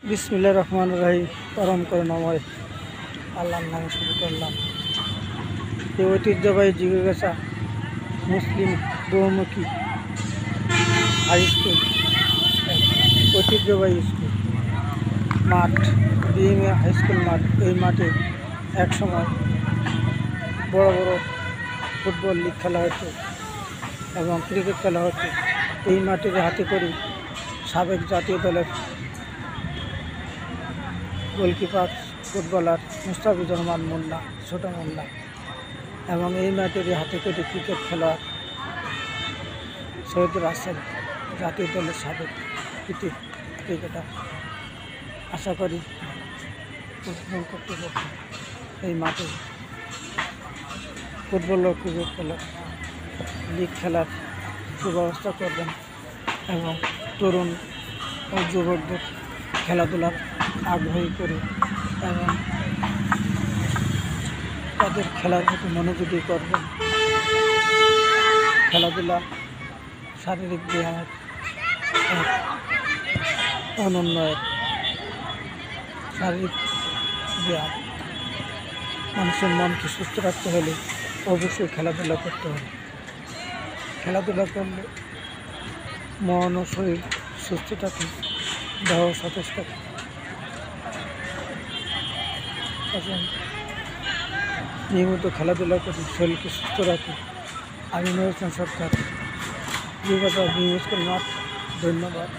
বিসমিল্লাহির রহমানির রহিম। পরম করুণাময় আল্লাহর নামে শুরু করলাম। এই ঐতিহ্যবাহী জিজ্ঞাসা মুসলিম বহুমুখী হাই স্কুল, ঐতিহ্যবাহী স্কুল মাঠ, বিএমএ হাই স্কুল মাঠ। এই মাঠে একসময় বড় বড় ফুটবল লিগ খেলা হতো এবং ক্রিকেট খেলা হতো। এই মাঠের হাতে করে সাবেক জাতীয় দলের গোলকিপার ফুটবলার মুস্তাফিজুর রহমান মোল্লা, ছোট মোল্লা, এবং এই মাঠের হাতে করে ক্রিকেট খেলোয়াড় সৈয়দ রাসেল, জাতীয় দলের সাবেক ক্রিকেটার। আশা করি ফুটবল কর্তৃপক্ষ এই মাঠে ফুটবল ও ক্রিকেট লিগ খেলার সুব্যবস্থা করবেন এবং তরুণ ও যুবকদের খেলাধুলার আগ্রহী করে এবং তাদের খেলার প্রতি মনোযোগী করবেন। খেলাধুলা শারীরিক ব্যায়ামের এক অনন্য শারীরিক ব্যায়াম। মানুষের মনকে সুস্থ রাখতে হলে অবশ্যই খেলাধুলা করতে হবে। খেলাধুলা করলে মন ও শরীর সুস্থ থাকে, দেহ সতেজ থাকে। এখন নিয়মিত খেলাধুলা করে শরীরকে সুস্থ রাখে। আমি নজরুল সরকার, বিএমএ স্কুল মাঠ। ধন্যবাদ।